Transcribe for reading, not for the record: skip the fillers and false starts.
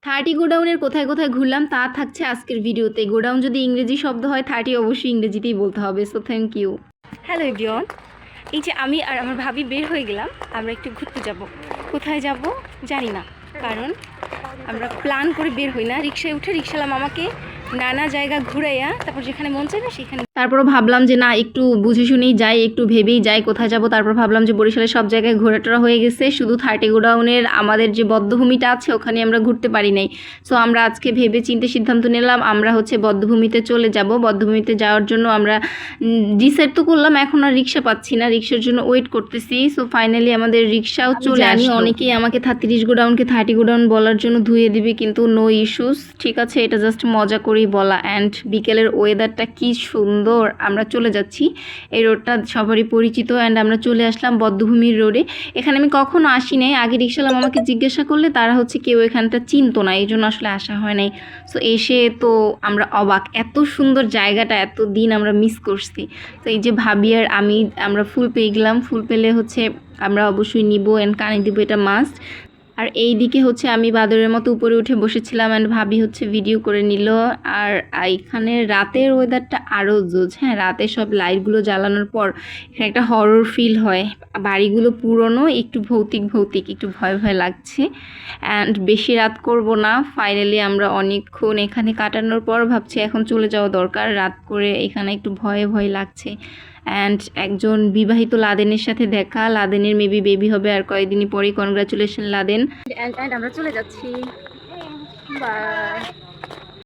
30 গোডাউনের কোথায় কোথায় ঘুরলাম তা থাকছে আজকের ভিডিওতে। গোডাউন যদি ইংরেজি শব্দ হয় 30 অবশ্যই ইংরেজিতেই বলতে হবে। So thank you. Hello everyone, এই যে আমি আর আমার ভাবি বের হয়ে গেলাম, আমরা একটু ঘুরতে যাব। কোথায় যাব জানি না, কারণ আমরা প্ল্যান করে বের হই না। রিক্সায় উঠে রিক্সাওয়ালা মামাকে নানা জায়গা ঘুরাইয়া তারপর যেখানে মন চায় না সেখানে, তারপরও ভাবলাম যে না, একটু বুঝে শুনেই যাই, একটু ভেবেই যাই কোথায় যাব। তারপর ভাবলাম যে বরিশালের সব জায়গায় ঘোরাটোরা হয়ে গেছে, শুধু 30 গোডাউনের আমাদের যে বদ্ধভূমিটা আছে ওখানে আমরা ঘুরতে পারি নাই। সো আমরা আজকে ভেবে চিন্তে সিদ্ধান্ত নিলাম আমরা হচ্ছে বদ্ধভূমিতে চলে যাব। বদ্ধভূমিতে যাওয়ার জন্য আমরা ডিসাইড তো করলাম, এখন আর রিক্সা পাচ্ছি না, রিক্সার জন্য ওয়েট করতেছি। সো ফাইনালি আমাদের রিক্সাও চলে আসলো। অনেকেই আমাকে 30 গোডাউনকে 30 গোডাউন বলার জন্য ধুয়ে দিবে, কিন্তু নো ইস্যুস, ঠিক আছে, এটা জাস্ট মজা করেই বলা। অ্যান্ড বিকেলের ওয়েদারটা কি সুন্দর, আমরা চলে যাচ্ছি। এই রোডটা সবারই পরিচিত। অ্যান্ড আমরা চলে আসলাম বদ্ধভূমির রোডে। এখানে আমি কখনো আসি নাই, আগে রিক্সাওয়ালা আমাকে জিজ্ঞাসা করলে তারা হচ্ছে কেউ এখানটা চিনতো না, এই জন্য আসলে আসা হয় নাই। সো এসে তো আমরা অবাক, এত সুন্দর জায়গাটা এত দিন আমরা মিস করছি। তো এই যে ভাবি আর আমরা ফুল পেয়ে গেলাম। ফুল পেলে হচ্ছে আমরা অবশ্যই নিব অ্যান্ড কানে দিব, এটা মাস্ট। আর এই দিকে হচ্ছে আমি বাদরের মতো উপরে উঠে বসেছিলাম অ্যান্ড ভাবি হচ্ছে ভিডিও করে নিল। আর এখানে রাতের ওয়েদারটা আরও জোজ। হ্যাঁ, রাতে সব লাইটগুলো জ্বালানোর পর এখানে একটা হরর ফিল হয়। বাড়িগুলো পুরনো, একটু ভৌতিক ভৌতিক, একটু ভয় ভয় লাগছে। অ্যান্ড বেশি রাত করব না। ফাইনালি আমরা অনেকক্ষণ এখানে কাটানোর পর ভাবছি এখন চলে যাওয়া দরকার। রাত করে এখানে একটু ভয়ে ভয় লাগছে। অ্যান্ড একজন বিবাহিত লাদেনের সাথে দেখা, লাদেনের মেবি বেবি হবে আর কয়েকদিনই পরেই। Congratulation Laden. অ্যান্ড আমরা চলে যাচ্ছি। বাই।